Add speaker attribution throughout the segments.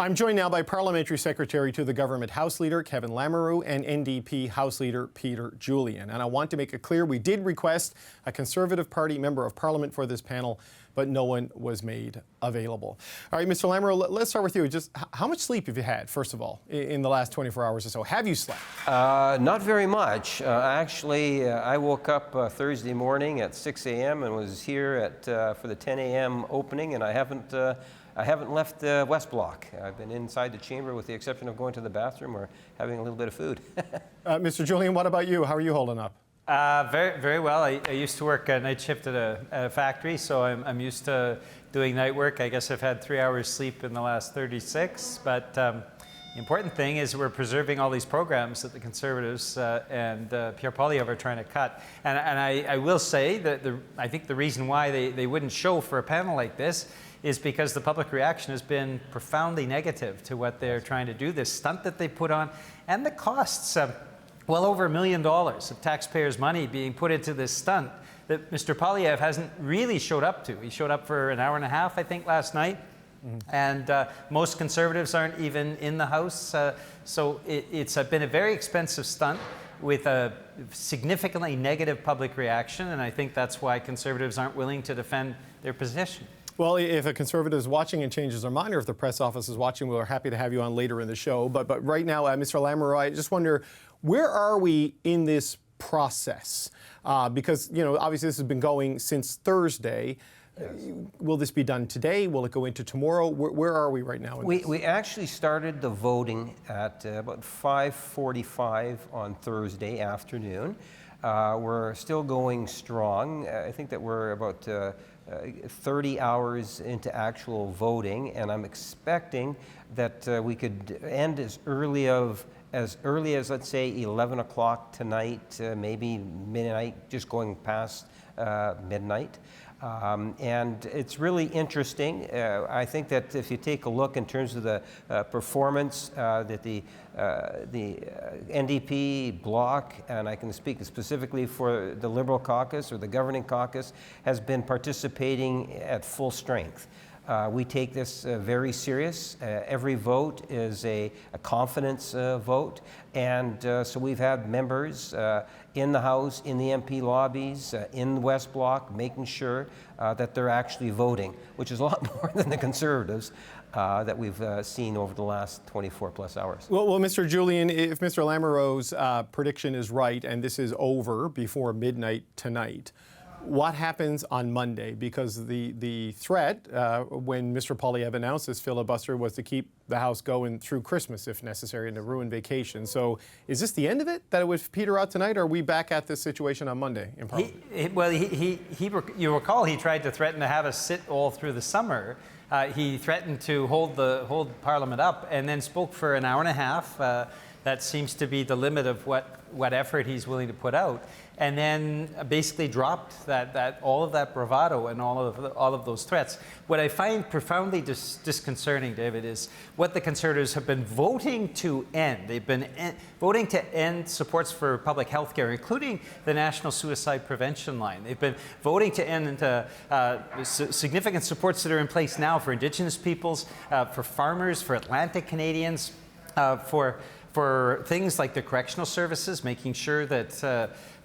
Speaker 1: I'm joined now by Parliamentary Secretary to the Government House Leader Kevin Lamoureux and NDP House Leader Peter Julian. And I want to make it clear we did request a Conservative Party Member of Parliament for this panel, but no one was made available. All right, Mr. Lamoureux, let's start with you. Just how much sleep have you had, first of all, in the last 24 hours or so? Have you slept?
Speaker 2: Not very much. Actually, I woke up Thursday morning at 6 a.m. and was here for the 10 a.m. opening, and I haven't left the West Block. I've been inside the chamber with the exception of going to the bathroom or having a little bit of food.
Speaker 1: Mr. Julian, what about you? How are you holding up?
Speaker 3: Very, very well. I used to work a night shift at a factory, so I'm used to doing night work. I guess I've had 3 hours sleep in the last 36, but the important thing is we're preserving all these programs that the Conservatives and Pierre Poilievre are trying to cut. And I will say that I think the reason why they wouldn't show for a panel like this is because the public reaction has been profoundly negative to what they're trying to do, this stunt that they put on, and the costs. Well over $1 million of taxpayers' money being put into this stunt that Mr. Poilievre hasn't really showed up to. He showed up for an hour and a half, I think, last night. And most Conservatives aren't even in the House. So it's been a very expensive stunt with a significantly negative public reaction, and I think that's why Conservatives aren't willing to defend their position.
Speaker 1: Well, if a Conservative is watching and changes their mind, or if the press office is watching, we're happy to have you on later in the show. But right now, Mr. Lamoureux, I just wonder, where are we in this process? Because, you know, obviously this has been going since Thursday. Yes. Will this be done today? Will it go into tomorrow? Where are we right now?
Speaker 2: We actually started the voting at about 5:45 on Thursday afternoon. We're still going strong. I think that we're about 30 hours into actual voting, and I'm expecting that we could end as early as, let's say, 11 o'clock tonight, maybe midnight, just going past midnight. And it's really interesting. I think that if you take a look in terms of the performance that the NDP bloc, and I can speak specifically for the Liberal caucus or the governing caucus, has been participating at full strength. We take this very serious. Every vote is a confidence vote, and so we've had members in the House, in the MP lobbies, in the West Block, making sure that they're actually voting, which is a lot more than the Conservatives that we've seen over the last 24 plus hours.
Speaker 1: Well, Mr. Julian, if Mr. Lamoureux's prediction is right and this is over before midnight tonight, what happens on Monday? Because the threat when Mr. Poilievre announced this filibuster was to keep the House going through Christmas, if necessary, and to ruin vacation. So is this the end of it, that it would peter out tonight, or are we back at this situation on Monday in Parliament?
Speaker 3: You recall he tried to threaten to have us sit all through the summer. He threatened to hold Parliament up and then spoke for an hour and a half. That seems to be the limit of what effort he's willing to put out, and then basically dropped all of that bravado and all of those threats. What I find profoundly disconcerting, David, is what the Conservatives have been voting to end. They've been voting to end supports for public health care, including the National Suicide Prevention Line. They've been voting to end significant supports that are in place now for Indigenous peoples, for farmers, for Atlantic Canadians, for things like the correctional services, making sure that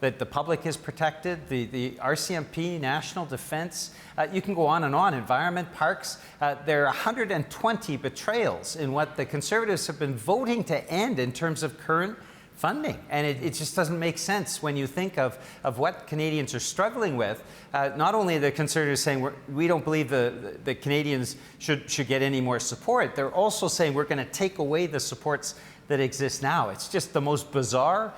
Speaker 3: the public is protected, the RCMP, national defense, you can go on and on, environment, parks. There are 120 betrayals in what the Conservatives have been voting to end in terms of current funding. And it just doesn't make sense when you think of what Canadians are struggling with. Not only are the Conservatives saying we don't believe the Canadians should get any more support, they're also saying we're going to take away the supports that exist now. It's just the most bizarre,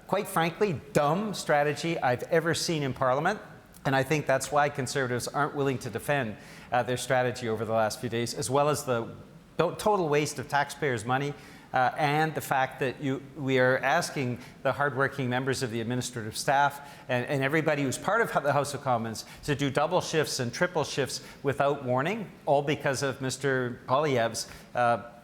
Speaker 3: quite frankly, dumb strategy I've ever seen in Parliament. And I think that's why Conservatives aren't willing to defend their strategy over the last few days, as well as the total waste of taxpayers' money and the fact that we are asking the hardworking members of the administrative staff and everybody who's part of the House of Commons to do double shifts and triple shifts without warning, all because of Mr. Poilievre's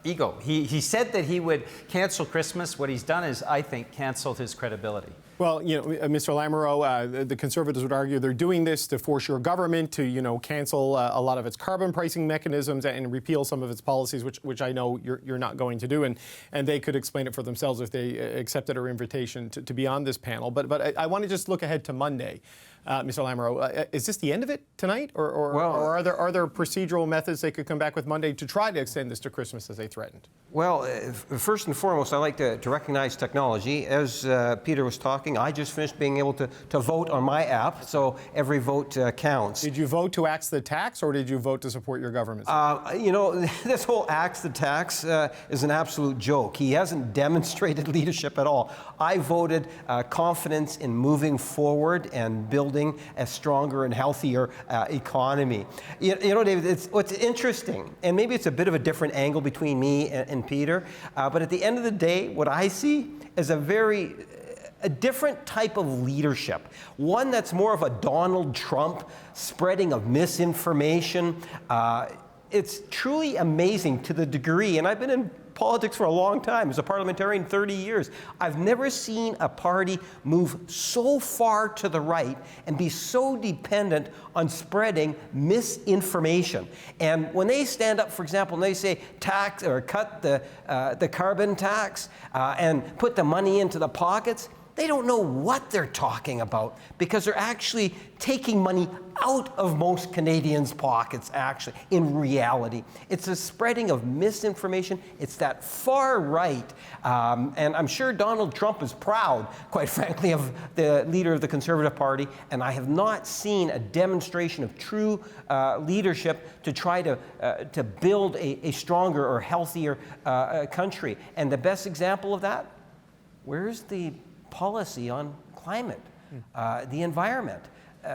Speaker 3: ego. He said that he would cancel Christmas. What he's done is, I think, canceled his credibility.
Speaker 1: Well, Mr. Lamoureux, the Conservatives would argue they're doing this to force your government to, cancel a lot of its carbon pricing mechanisms and repeal some of its policies, which I know you're not going to do. And they could explain it for themselves if they accepted our invitation to be on this panel. But I want to just look ahead to Monday. Mr. Lamoureux, is this the end of it tonight, or are there procedural methods they could come back with Monday to try to extend this to Christmas as they threatened?
Speaker 2: Well, first and foremost, I like to recognize technology. As Peter was talking, I just finished being able to vote on my app, so every vote counts.
Speaker 1: Did you vote to axe the tax, or did you vote to support your government?
Speaker 2: This whole axe the tax is an absolute joke. He hasn't demonstrated leadership at all. I voted confidence in moving forward and building a stronger and healthier economy. David, what's interesting, and maybe it's a bit of a different angle between me and Peter, but at the end of the day, what I see is a different type of leadership. One that's more of a Donald Trump spreading of misinformation. It's truly amazing to the degree, and I've been in politics for a long time, as a parliamentarian 30 years. I've never seen a party move so far to the right and be so dependent on spreading misinformation. And when they stand up, for example, and they say tax or cut the carbon tax and put the money into the pockets, they don't know what they're talking about, because they're actually taking money out of most Canadians' pockets, actually, in reality. It's a spreading of misinformation. It's that far right. And I'm sure Donald Trump is proud, quite frankly, of the leader of the Conservative Party. And I have not seen a demonstration of true leadership to try to build a stronger or healthier country. And the best example of that, where's the policy on climate, the environment?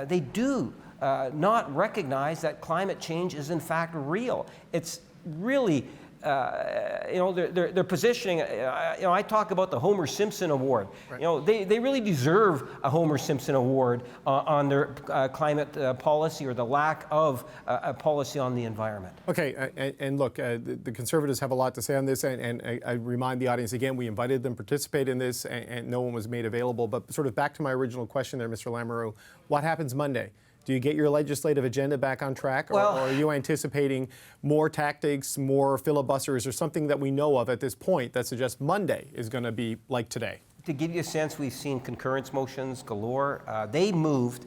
Speaker 2: They do not recognize that climate change is in fact real. It's really, they're positioning. I talk about the Homer Simpson Award. Right. They really deserve a Homer Simpson Award on their climate policy, or the lack of a policy on the environment.
Speaker 1: Okay, and look, the Conservatives have a lot to say on this, and I remind the audience again, we invited them to participate in this, and no one was made available. But sort of back to my original question there, Mr. Lamoureux, what happens Monday? Do you get your legislative agenda back on track, or are you anticipating more tactics, more filibusters, or something that we know of at this point that suggests Monday is going to be like today?
Speaker 2: To give you a sense, we've seen concurrence motions galore. They moved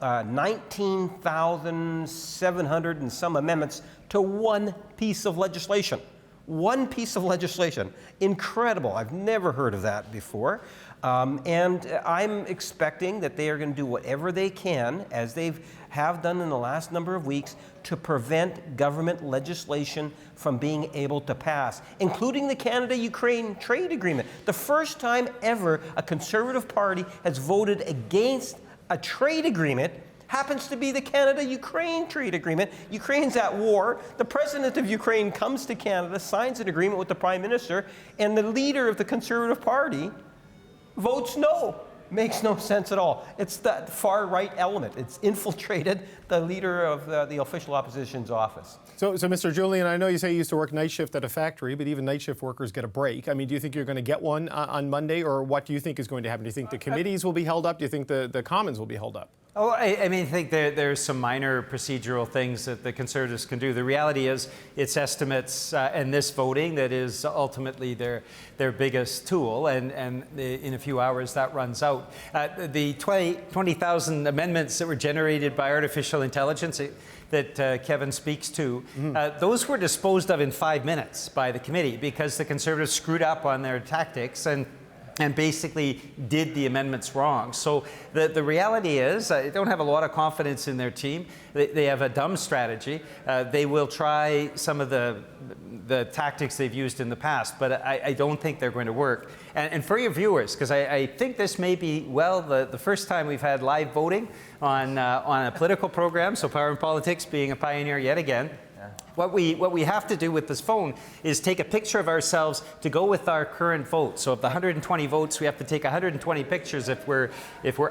Speaker 2: 19,700 and some amendments to one piece of legislation. One piece of legislation. Incredible. I've never heard of that before. And I'm expecting that they are going to do whatever they can, as they have done in the last number of weeks, to prevent government legislation from being able to pass, including the Canada-Ukraine trade agreement. The first time ever a Conservative Party has voted against a trade agreement happens to be the Canada-Ukraine trade agreement. Ukraine's at war. The president of Ukraine comes to Canada, signs an agreement with the Prime Minister, and the leader of the Conservative Party votes no. Makes no sense at all. It's that far-right element. It's infiltrated the leader of the official opposition's office.
Speaker 1: So, Mr. Julian, I know you say you used to work night shift at a factory, but even night shift workers get a break. I mean, do you think you're going to get one on Monday, or what do you think is going to happen? Do you think the committees will be held up? Do you think the Commons will be held up?
Speaker 3: Oh, I think there's some minor procedural things that the Conservatives can do. The reality is it's estimates and this voting that is ultimately their biggest tool, and in a few hours that runs out. The 20,000 amendments that were generated by artificial intelligence that Kevin speaks to, those were disposed of in 5 minutes by the committee, because the Conservatives screwed up on their tactics and basically did the amendments wrong. So the reality is, I don't have a lot of confidence in their team. They have a dumb strategy. They will try some of the tactics they've used in the past, but I don't think they're going to work. And for your viewers, because I think this may be, the first time we've had live voting on a political program, so Power and Politics being a pioneer yet again. What we have to do with this phone is take a picture of ourselves to go with our current vote. So of the 120 votes, we have to take 120 pictures if we're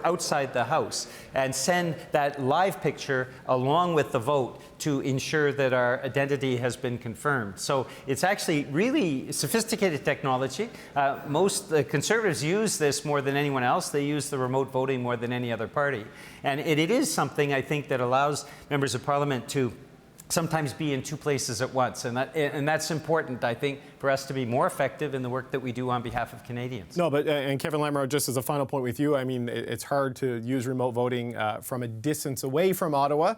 Speaker 3: outside the House, and send that live picture along with the vote to ensure that our identity has been confirmed. So it's actually really sophisticated technology. Most Conservatives use this more than anyone else. They use the remote voting more than any other party. And it is something, I think, that allows members of Parliament to sometimes be in two places at once. And that's important, I think, for us to be more effective in the work that we do on behalf of Canadians.
Speaker 1: No, but and Kevin Lamoureux, just as a final point with you, I mean, it's hard to use remote voting from a distance away from Ottawa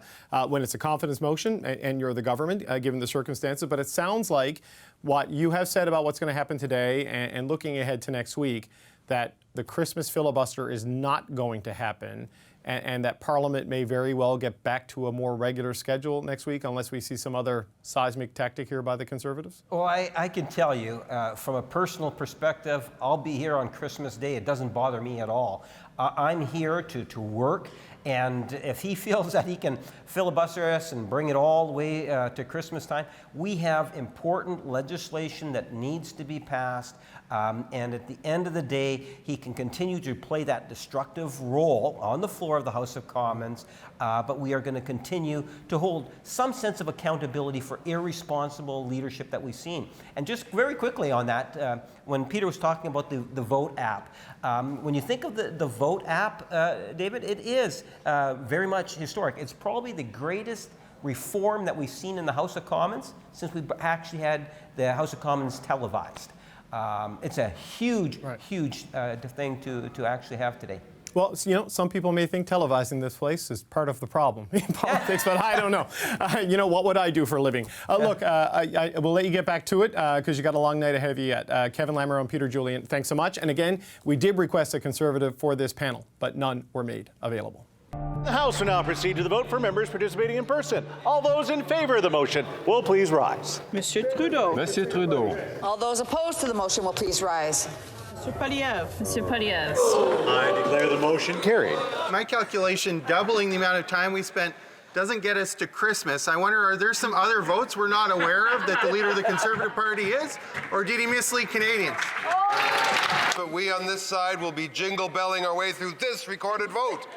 Speaker 1: when it's a confidence motion and you're the government, given the circumstances. But it sounds like what you have said about what's going to happen today and looking ahead to next week, that the Christmas filibuster is not going to happen, and that Parliament may very well get back to a more regular schedule next week unless we see some other seismic tactic here by the Conservatives?
Speaker 2: Well, I can tell you, from a personal perspective, I'll be here on Christmas Day. It doesn't bother me at all. I'm here to work, and if he feels that he can filibuster us and bring it all the way to Christmas time, we have important legislation that needs to be passed, and at the end of the day, he can continue to play that destructive role on the floor of the House of Commons, but we are going to continue to hold some sense of accountability for irresponsible leadership that we've seen. And just very quickly on that, when Peter was talking about the Vote app, when you think of the Vote app, David, it is very much historic. It's probably the greatest reform that we've seen in the House of Commons since we've actually had the House of Commons televised. It's a huge, huge thing to actually have today.
Speaker 1: Well, you know, some people may think televising this place is part of the problem in politics, but I don't know. You know, what would I do for a living? Look, I will let you get back to it because you got a long night ahead of you yet. Kevin Lamoureux and Peter Julian, thanks so much. And again, we did request a Conservative for this panel, but none were made available.
Speaker 4: The House will now proceed to the vote for members participating in person. All those in favor of the motion will please rise.
Speaker 5: Monsieur Trudeau.
Speaker 6: Monsieur Trudeau.
Speaker 7: All those opposed to the motion will please rise.
Speaker 5: Monsieur Poliev.
Speaker 8: Monsieur Poliev.
Speaker 4: I declare the motion carried.
Speaker 9: My calculation, doubling the amount of time we spent doesn't get us to Christmas. I wonder, are there some other votes we're not aware of that the leader of the Conservative Party is? Or did he mislead Canadians?
Speaker 10: But we on this side will be jingle belling our way through this recorded vote.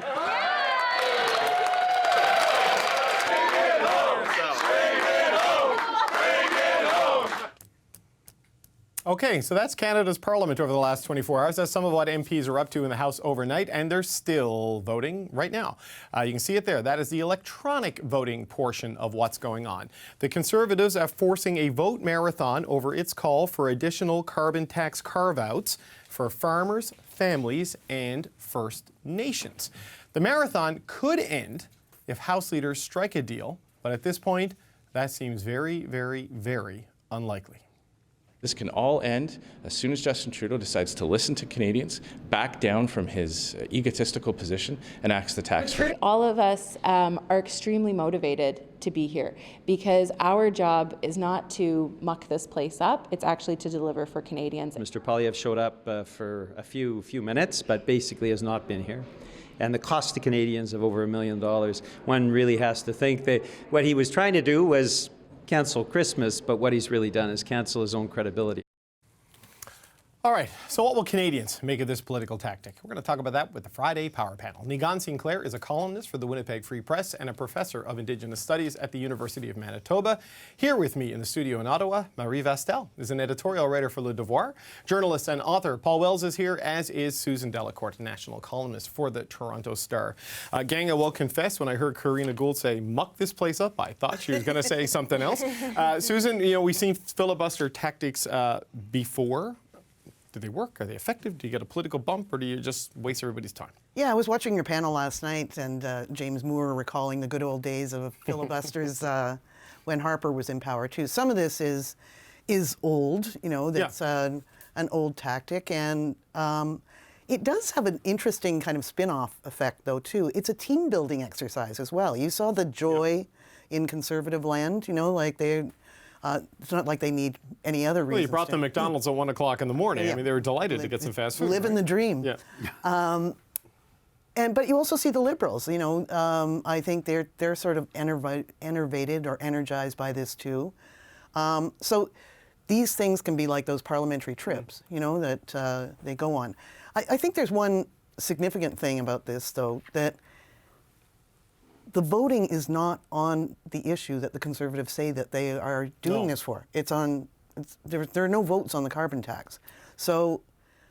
Speaker 1: Okay, so that's Canada's Parliament over the last 24 hours. That's some of what MPs are up to in the House overnight, and they're still voting right now. You can see it there. That is the electronic voting portion of what's going on. The Conservatives are forcing a vote marathon over its call for additional carbon tax carve-outs for farmers, families, and First Nations. The marathon could end if House leaders strike a deal, but at this point, that seems very, very, very unlikely.
Speaker 6: This can all end as soon as Justin Trudeau decides to listen to Canadians, back down from his egotistical position, and axe the tax rate.
Speaker 8: All of us are extremely motivated to be here because our job is not to muck this place up, it's actually to deliver for Canadians.
Speaker 3: Mr. Poliev showed up for a few minutes, but basically has not been here. And the cost to Canadians of over $1 million, one really has to think that what he was trying to do was cancel Christmas, but what he's really done is cancel his own credibility.
Speaker 1: All right, so what will Canadians make of this political tactic? We're going to talk about that with the Friday Power Panel. Nigan Sinclair is a columnist for the Winnipeg Free Press and a professor of Indigenous Studies at the University of Manitoba. Here with me in the studio in Ottawa, Marie Vastel is an editorial writer for Le Devoir. Journalist and author Paul Wells is here, as is Susan Delacourt, national columnist for the Toronto Star. Gang, I will confess, when I heard Karina Gould say, muck this place up, I thought she was going to say something else. Susan, you know, we've seen filibuster tactics before. Do they work? Are they effective? Do you get a political bump, or do you just waste everybody's time?
Speaker 5: Yeah, I was watching your panel last night, and James Moore recalling the good old days of filibusters when Harper was in power too. Some of this is old, you know. That's an old tactic, and it does have an interesting kind of spin-off effect, though, too. It's a team-building exercise as well. You saw the joy in Conservative land, you know, like they. It's not like they need any other reason.
Speaker 1: Well, you brought them McDonald's at 1 o'clock in the morning. I mean, they were delighted to get some fast food.
Speaker 5: Living the dream.
Speaker 1: Yeah.
Speaker 5: But you also see the Liberals. I think they're sort of enervated or energized by this too. So these things can be like those parliamentary trips, that they go on. I think there's one significant thing about this, though, that the voting is not on the issue that the Conservatives say that they are doing this for. There are no votes on the carbon tax. So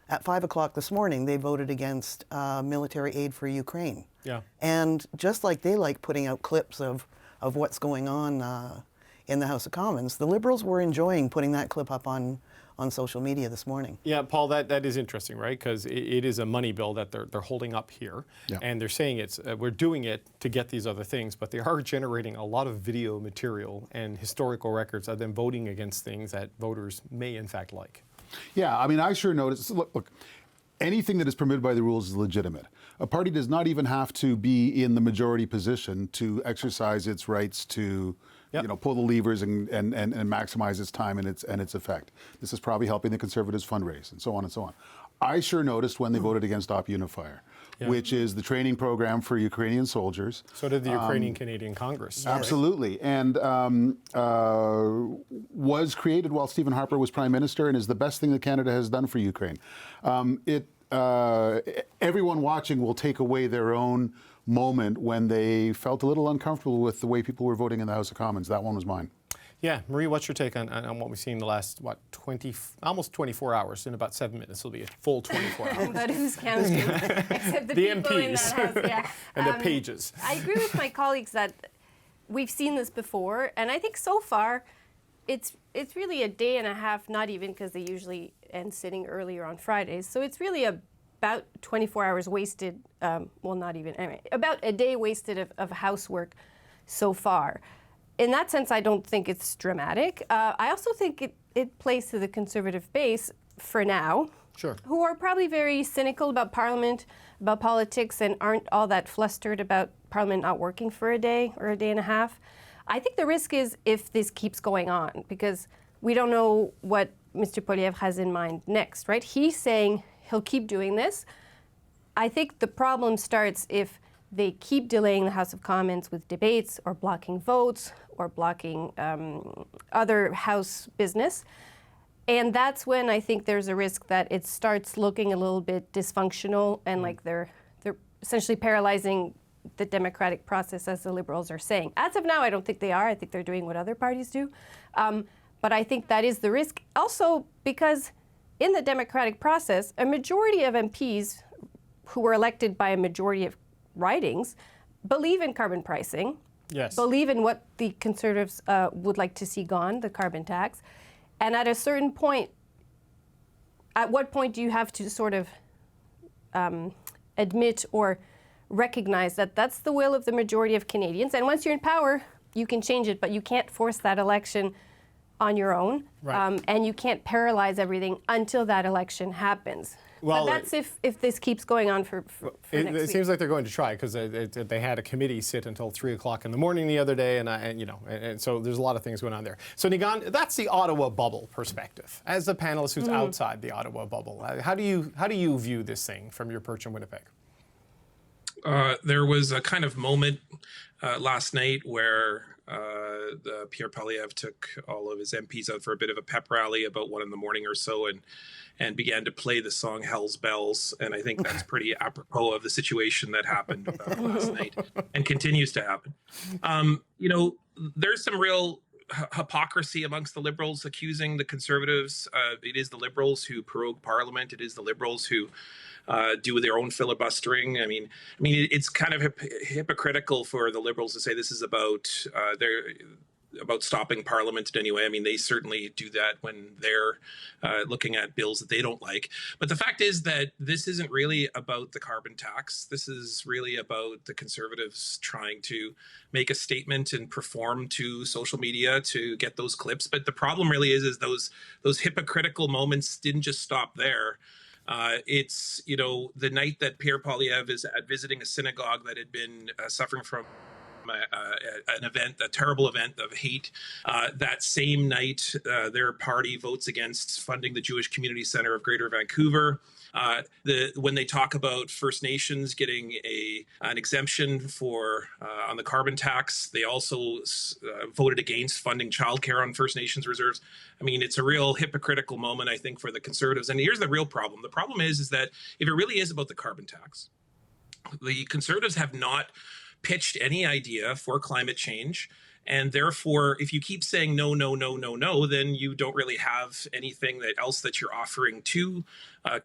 Speaker 5: at 5 o'clock this morning, they voted against military aid for Ukraine.
Speaker 1: Yeah.
Speaker 5: And just like they like putting out clips of what's going on in the House of Commons, the Liberals were enjoying putting that clip up on social media this morning.
Speaker 1: Yeah, Paul, that is interesting, right? Because it is a money bill that they're holding up here, and they're saying we're doing it to get these other things, but they are generating a lot of video material and historical records of them voting against things that voters may in fact like.
Speaker 11: Yeah, I mean, I sure noticed. Look, anything that is permitted by the rules is legitimate. A party does not even have to be in the majority position to exercise its rights to, pull the levers and maximize its time and its effect. This is probably helping the Conservatives fundraise and so on and so on. I sure noticed when they voted against Op Unifier, which is the training program for Ukrainian soldiers.
Speaker 1: So did the Ukrainian Canadian Congress.
Speaker 11: Absolutely. And was created while Stephen Harper was Prime Minister and is the best thing that Canada has done for Ukraine. Everyone watching will take away their own moment when they felt a little uncomfortable with the way people were voting in the House of Commons. That one was mine.
Speaker 1: Yeah, Marie, what's your take on what we've seen the last, almost 24 hours? In about 7 minutes, it'll be a full 24 hours.
Speaker 12: But who's counting? Except the people
Speaker 1: MPs
Speaker 12: in the House.
Speaker 1: and the pages.
Speaker 12: I agree with my colleagues that we've seen this before, and I think so far it's really a day and a half, not even, because they usually end sitting earlier on Fridays. So it's really about 24 hours wasted, well, not even, anyway, about a day wasted of housework so far. In that sense, I don't think it's dramatic. I also think it plays to the Conservative base for now, who are probably very cynical about Parliament, about politics, and aren't all that flustered about Parliament not working for a day or a day and a half. I think the risk is if this keeps going on, because we don't know what Mr. Poilievre has in mind next, right? He's saying he'll keep doing this. I think the problem starts if they keep delaying the House of Commons with debates or blocking votes or blocking other House business. And that's when I think there's a risk that it starts looking a little bit dysfunctional and like they're essentially paralyzing the democratic process, as the Liberals are saying. As of now, I don't think they are. I think they're doing what other parties do. But I think that is the risk. Also, because in the democratic process, a majority of MPs who were elected by a majority of ridings believe in carbon pricing, believe in what the Conservatives would like to see gone, the carbon tax. And at a certain point, at what point do you have to sort of admit or recognize that that's the will of the majority of Canadians? And once you're in power, you can change it, but you can't force that election on your own. Right. And you can't paralyze everything until that election happens. Well, but that's if this keeps going on for next week.
Speaker 1: It seems like they're going to try, because they had a committee sit until 3 o'clock in the morning the other day, and so there's a lot of things going on there. So Nigan, that's the Ottawa bubble perspective. As a panelist who's outside the Ottawa bubble, how do you view this thing from your perch in Winnipeg?
Speaker 13: There was a kind of moment last night where Pierre Poilievre took all of his MPs out for a bit of a pep rally about 1 a.m. or so, and began to play the song Hell's Bells. And I think that's pretty apropos of the situation that happened last night and continues to happen. There's some real hypocrisy amongst the Liberals accusing the Conservatives. It is the Liberals who prorogue Parliament. It is the Liberals who do their own filibustering. I mean, it's kind of hypocritical for the Liberals to say this is about stopping Parliament in any way. I mean, they certainly do that when they're looking at bills that they don't like. But the fact is that this isn't really about the carbon tax. This is really about the Conservatives trying to make a statement and perform to social media to get those clips. But the problem really is those hypocritical moments didn't just stop there. It's, the night that Pierre Poilievre is visiting a synagogue that had been suffering from an event, a terrible event of hate. That same night, their party votes against funding the Jewish Community Center of Greater Vancouver. When they talk about First Nations getting an exemption for on the carbon tax, they also voted against funding childcare on First Nations reserves. I mean, it's a real hypocritical moment, I think, for the Conservatives. And here's the real problem. The problem is that if it really is about the carbon tax, the Conservatives have not pitched any idea for climate change. And therefore, if you keep saying no, no, no, no, no, then you don't really have anything else that you're offering to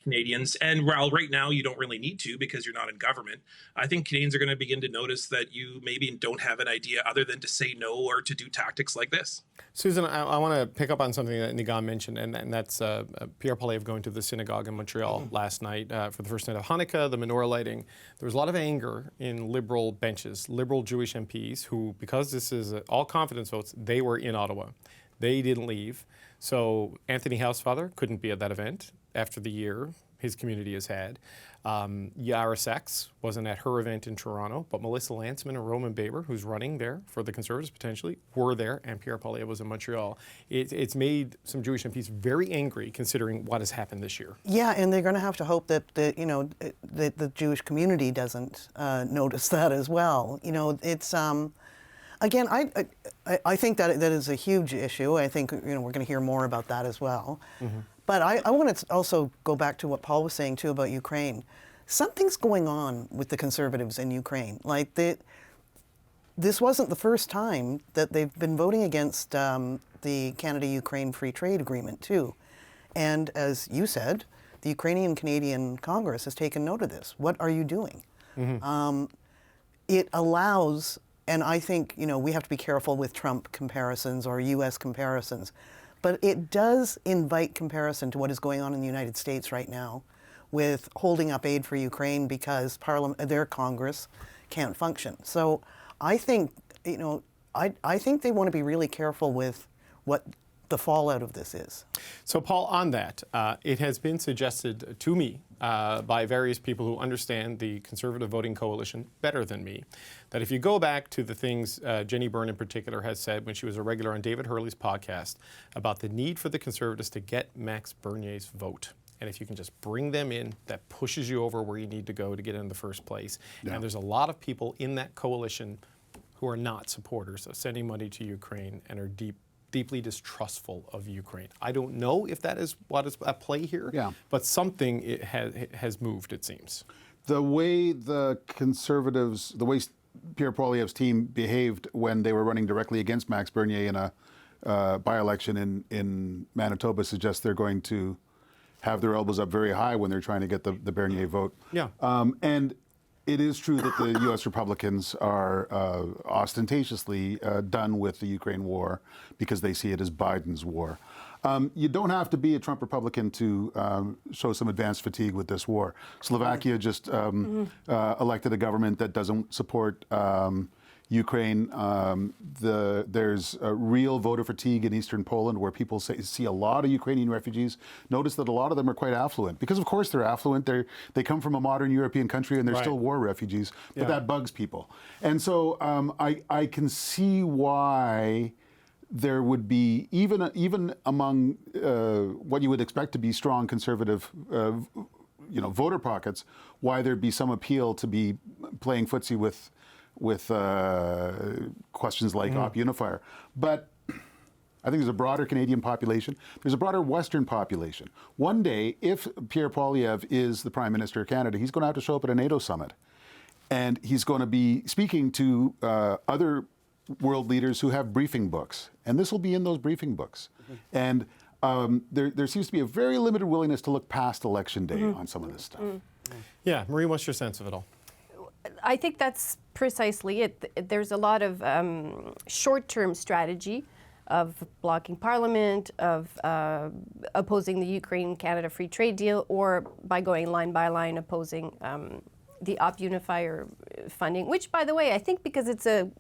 Speaker 13: Canadians. And while right now you don't really need to because you're not in government, I think Canadians are going to begin to notice that you maybe don't have an idea other than to say no or to do tactics like this.
Speaker 1: Susan, I want to pick up on something that Nigan mentioned, and that's Pierre Poilievre going to the synagogue in Montreal last night for the first night of Hanukkah, the menorah lighting. There was a lot of anger in Liberal benches, Liberal Jewish MPs who, because this is all confidence votes, they were in Ottawa. They didn't leave. So Anthony Housefather couldn't be at that event after the year his community has had. Yara Sachs wasn't at her event in Toronto, but Melissa Lantzman and Roman Baber, who's running there for the Conservatives potentially, were there, and Pierre Poilievre was in Montreal. It's made some Jewish MPs very angry considering what has happened this year.
Speaker 5: Yeah, and they're going to have to hope that the Jewish community doesn't notice that as well. You know, it's again, I think that is a huge issue. I think we're going to hear more about that as well. Mm-hmm. But I want to also go back to what Paul was saying, too, about Ukraine. Something's going on with the Conservatives in Ukraine. Like, this wasn't the first time that they've been voting against the Canada-Ukraine Free Trade Agreement, too. And as you said, the Ukrainian-Canadian Congress has taken note of this. What are you doing? Mm-hmm. It allows, and I think, we have to be careful with Trump comparisons or U.S. comparisons, but it does invite comparison to what is going on in the United States right now with holding up aid for Ukraine because their Congress can't function. So I think, I think they want to be really careful with what the fallout of this is.
Speaker 1: So Paul, on that, it has been suggested to me by various people who understand the Conservative voting coalition better than me, that if you go back to the things Jenny Byrne in particular has said when she was a regular on David Hurley's podcast about the need for the Conservatives to get Max Bernier's vote. And if you can just bring them in, that pushes you over where you need to go to get in the first place. Yeah. And there's a lot of people in that coalition who are not supporters of sending money to Ukraine and are deeply distrustful of Ukraine. I don't know if that is what is at play here, but something has moved, it seems.
Speaker 11: The way the Conservatives, the way Pierre Poilievre's team behaved when they were running directly against Max Bernier in a by-election in Manitoba suggests they're going to have their elbows up very high when they're trying to get the Bernier vote. Yeah. And it is true that the U.S. Republicans are ostentatiously done with the Ukraine war because they see it as Biden's war. You don't have to be a Trump Republican to show some advanced fatigue with this war. Slovakia just elected a government that doesn't support Ukraine. There's a real voter fatigue in eastern Poland where people see a lot of Ukrainian refugees. Notice that a lot of them are quite affluent because, of course, they're affluent. They come from a modern European country and they're still war refugees, but that bugs people. And so I can see why there would be, even among what you would expect to be strong conservative voter pockets, why there'd be some appeal to be playing footsie with questions like Op Unifier. But I think there's a broader Canadian population. There's a broader Western population. One day, if Pierre Poilievre is the Prime Minister of Canada, he's going to have to show up at a NATO summit. And he's going to be speaking to other world leaders who have briefing books. And this will be in those briefing books. And there seems to be a very limited willingness to look past Election Day on some of this stuff.
Speaker 1: Yeah, Marie, what's your sense of it all?
Speaker 12: I think that's precisely it. There's a lot of short-term strategy of blocking Parliament, of opposing the Ukraine-Canada Free Trade Deal, or by going line by line opposing the Op Unifier funding, which, by the way, I think because it's a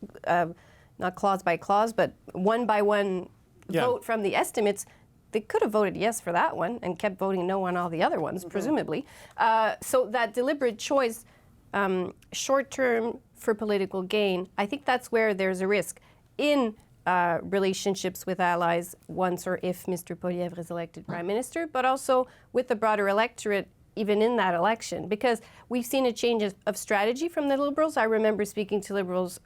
Speaker 12: not clause by clause, but one by one vote from the estimates, they could have voted yes for that one and kept voting no on all the other ones, presumably. So that deliberate choice short-term for political gain, I think that's where there's a risk in relationships with allies once or if Mr. Poilievre is elected Prime Minister, but also with the broader electorate even in that election, because we've seen a change of strategy from the Liberals. I remember speaking to Liberals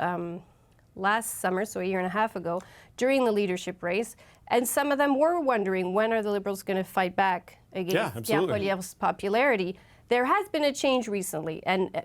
Speaker 12: last summer, so a year and a half ago, during the leadership race, and some of them were wondering, when are the Liberals going to fight back against Pierre Poilievre's popularity? There has been a change recently, and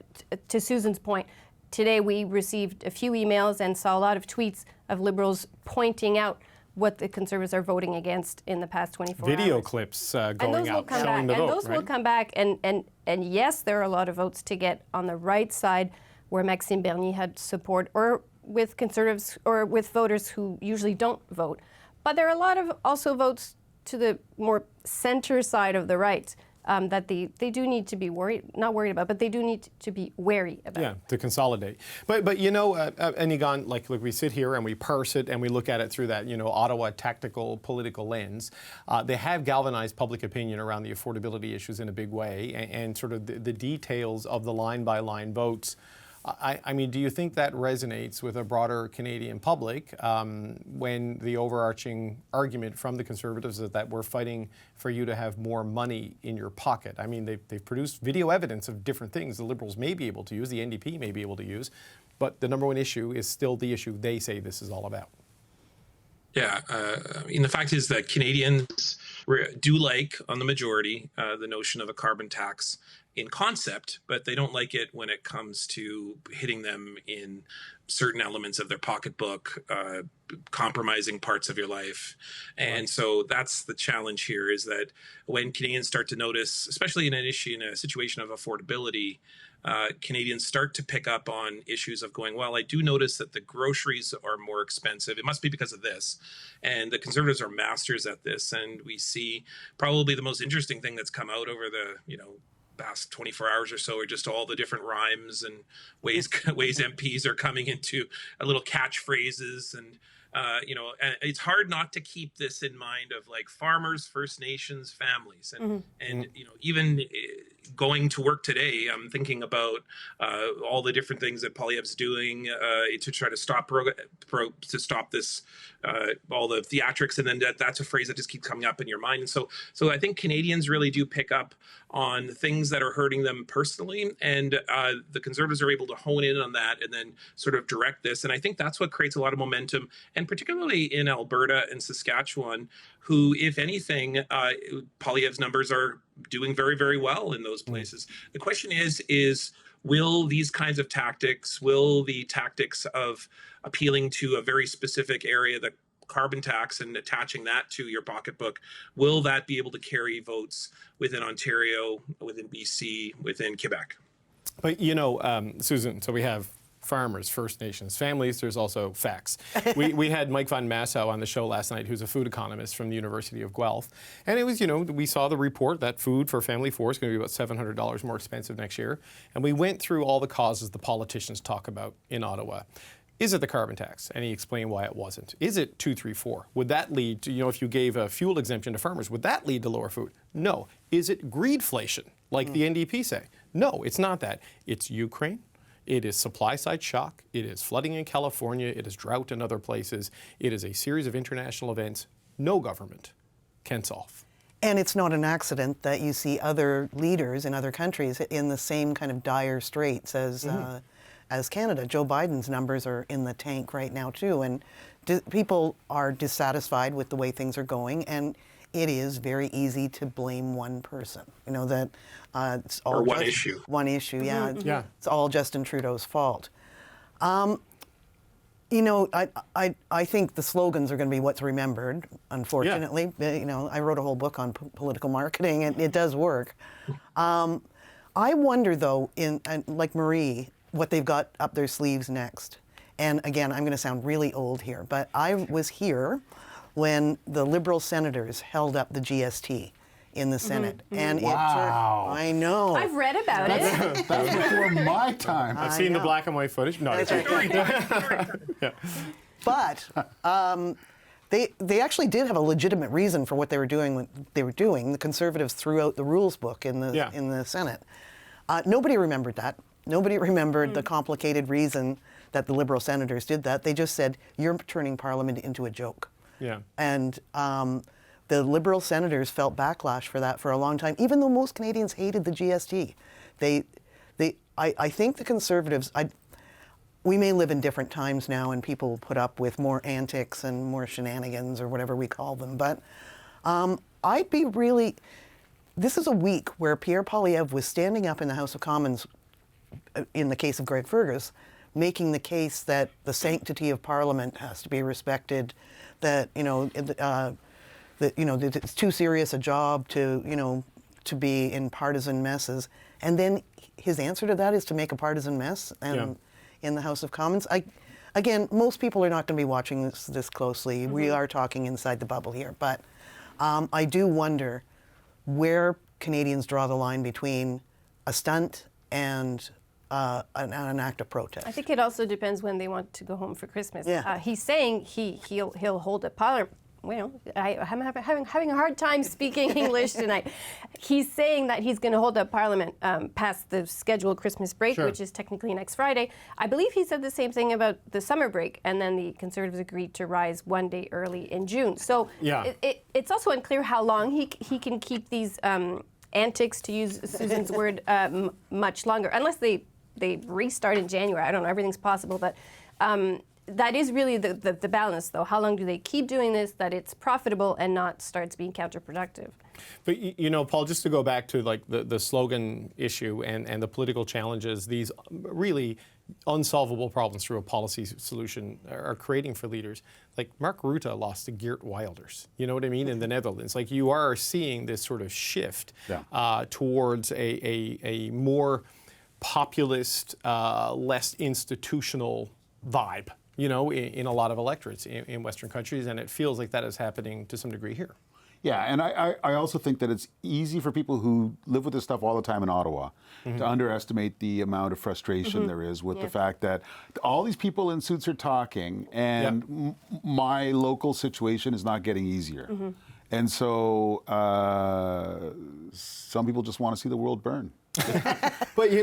Speaker 12: to Susan's point, today we received a few emails and saw a lot of tweets of Liberals pointing out what the Conservatives are voting against in the past 24 hours.
Speaker 1: Video clips going out showing the vote,
Speaker 12: and those will come back, and yes, there are a lot of votes to get on the right side where Maxime Bernier had support, or with Conservatives, or with voters who usually don't vote. But there are a lot of also votes to the more center side of the right that they do need to be not worried about, but they do need to be wary about.
Speaker 1: Yeah, to consolidate. But you know, Anigan, like we sit here and we parse it and we look at it through that, Ottawa tactical political lens. They have galvanized public opinion around the affordability issues in a big way, and sort of the details of the line-by-line votes. I mean, do you think that resonates with a broader Canadian public when the overarching argument from the Conservatives is that we're fighting for you to have more money in your pocket? I mean, they've produced video evidence of different things the Liberals may be able to use, the NDP may be able to use, but the number one issue is still the issue they say this is all about.
Speaker 13: Yeah, I mean, the fact is that Canadians do like, on the majority, the notion of a carbon tax in concept, but they don't like it when it comes to hitting them in certain elements of their pocketbook, compromising parts of your life. And so that's the challenge here, is that when Canadians start to notice, especially in a situation of affordability, Canadians start to pick up on issues of going, well, I do notice that the groceries are more expensive. It must be because of this. And the Conservatives are masters at this. And we see probably the most interesting thing that's come out over the, past 24 hours or so are just all the different rhymes and ways MPs are coming into a little catchphrases. And, and it's hard not to keep this in mind of like farmers, First Nations, families. And even going to work today, I'm thinking about all the different things that Poilievre's doing to try to stop this, all the theatrics, and then that's a phrase that just keeps coming up in your mind. And so I think Canadians really do pick up on things that are hurting them personally, and the Conservatives are able to hone in on that and then sort of direct this. And I think that's what creates a lot of momentum, and particularly in Alberta and Saskatchewan, who, if anything, Poilievre's numbers are doing very, very well in those places. The question is will these kinds of tactics, will the tactics of appealing to a very specific area, the carbon tax, and attaching that to your pocketbook, will that be able to carry votes within Ontario, within BC, within Quebec?
Speaker 1: But Susan, so we have farmers, First Nations, families. There's also facts. We had Mike Van Massow on the show last night, who's a food economist from the University of Guelph. And it was, we saw the report that food for family of four is going to be about $700 more expensive next year. And we went through all the causes the politicians talk about in Ottawa. Is it the carbon tax? And he explained why it wasn't. Is it 234? Would that lead to, if you gave a fuel exemption to farmers, would that lead to lower food? No. Is it greedflation, like the NDP say? No, it's not that. It's Ukraine. It is supply-side shock. It is flooding in California. It is drought in other places. It is a series of international events no government can solve.
Speaker 5: And it's not an accident that you see other leaders in other countries in the same kind of dire straits as Canada. Joe Biden's numbers are in the tank right now, too. And people are dissatisfied with the way things are going. And it is very easy to blame one person. That it's all
Speaker 13: one issue.
Speaker 5: One issue, yeah.
Speaker 1: Yeah.
Speaker 5: It's all Justin Trudeau's fault. I think the slogans are going to be what's remembered, unfortunately. Yeah. I wrote a whole book on political marketing, and it does work. I wonder, though, like Marie, what they've got up their sleeves next. And again, I'm going to sound really old here, but I was here when the Liberal senators held up the GST in the Senate. And
Speaker 11: wow.
Speaker 5: I know.
Speaker 12: I've read about it.
Speaker 11: That's before my time.
Speaker 1: I've seen the black and white footage. No,
Speaker 5: that's right.
Speaker 1: Yeah.
Speaker 5: But they actually did have a legitimate reason for what they were doing. The Conservatives threw out the rules book in the Senate. Nobody remembered that. Nobody remembered the complicated reason that the Liberal senators did that. They just said, you're turning Parliament into a joke.
Speaker 1: Yeah.
Speaker 5: And the Liberal senators felt backlash for that for a long time, even though most Canadians hated the GST. I think the Conservatives, we may live in different times now and people put up with more antics and more shenanigans or whatever we call them, but I'd be really, this is a week where Pierre Poilievre was standing up in the House of Commons, in the case of Greg Fergus, making the case that the sanctity of Parliament has to be respected, that, that it's too serious a job to, to be in partisan messes. And then his answer to that is to make a partisan mess in the House of Commons. Again, most people are not going to be watching this closely. Mm-hmm. We are talking inside the bubble here. But I do wonder where Canadians draw the line between a stunt and an act of protest.
Speaker 12: I think it also depends when they want to go home for Christmas.
Speaker 5: Yeah.
Speaker 12: He's saying he'll hold a parliament. Well, I'm having a hard time speaking English tonight. He's saying that he's going to hold up Parliament past the scheduled Christmas break, which is technically next Friday. I believe he said the same thing about the summer break, and then the Conservatives agreed to rise one day early in June. So it's also unclear how long he can keep these antics, to use Susan's word, much longer, unless they restart in January. I don't know, everything's possible, but that is really the balance, though. How long do they keep doing this, that it's profitable and not starts being counterproductive?
Speaker 1: But, Paul, just to go back to like the slogan issue and the political challenges, these really unsolvable problems through a policy solution are creating for leaders. Like Mark Rutte lost to Geert Wilders, you know what I mean, in the Netherlands. Like you are seeing this sort of shift towards a more populist, less institutional vibe, in a lot of electorates in Western countries, and it feels like that is happening to some degree here.
Speaker 11: Yeah, and I also think that it's easy for people who live with this stuff all the time in Ottawa to underestimate the amount of frustration there is with the fact that all these people in suits are talking, and my local situation is not getting easier. And so some people just want to see the world burn.
Speaker 1: But sorry,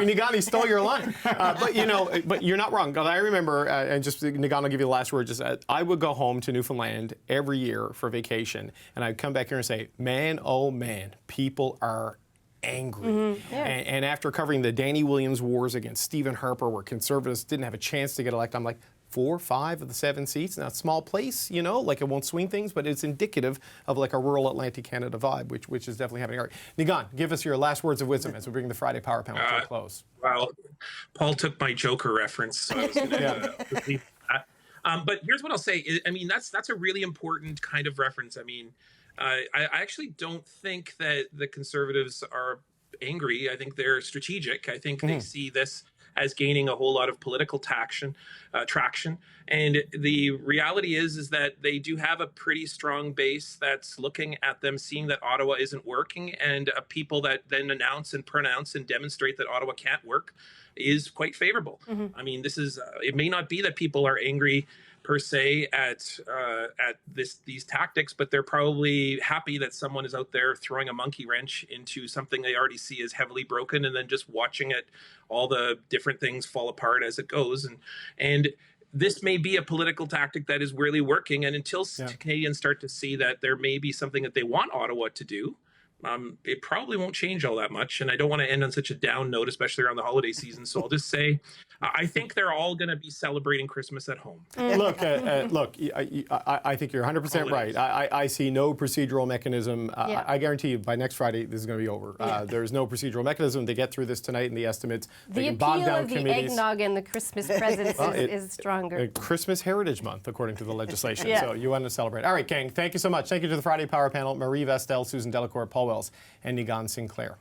Speaker 1: Nigani stole your line. But you're not wrong. 'Cause I remember, and just Nigani will give you the last word. Just I would go home to Newfoundland every year for vacation, and I'd come back here and say, "Man, oh man, people are angry." And after covering the Danny Williams wars against Stephen Harper, where Conservatives didn't have a chance to get elected, I'm like, 4 or 5 of the 7 seats. Now, a small place, like it won't swing things, but it's indicative of like a rural Atlantic Canada vibe, which is definitely happening. All right, Nigan, give us your last words of wisdom as we bring the Friday Power Panel to a close.
Speaker 13: Well, Paul took my Joker reference, so I was going to repeat that. But here's what I'll say. I mean, that's a really important kind of reference. I mean, I actually don't think that the Conservatives are angry. I think they're strategic. I think they see this as gaining a whole lot of political traction. And the reality is that they do have a pretty strong base that's looking at them, seeing that Ottawa isn't working, and people that then announce and pronounce and demonstrate that Ottawa can't work is quite favorable. I mean, this is, it may not be that people are angry per se at these tactics, but they're probably happy that someone is out there throwing a monkey wrench into something they already see as heavily broken, and then just watching it, all the different things fall apart as it goes. And this may be a political tactic that is really working. And until Canadians start to see that there may be something that they want Ottawa to do, it probably won't change all that much. And I don't want to end on such a down note, especially around the holiday season. So I'll just say, I think they're all going to be celebrating Christmas at home.
Speaker 1: Look, I think you're 100% right. I see no procedural mechanism. I guarantee you by next Friday, this is going to be over. There's no procedural mechanism. They get through this tonight in the estimates.
Speaker 12: The appeal of the eggnog and the Christmas presents is stronger.
Speaker 1: Christmas Heritage Month, according to the legislation. So you want to celebrate. All right, gang, thank you so much. Thank you to the Friday Power Panel, Marie Vestel, Susan Delacour, Paul Wells, and Nigan Sinclair.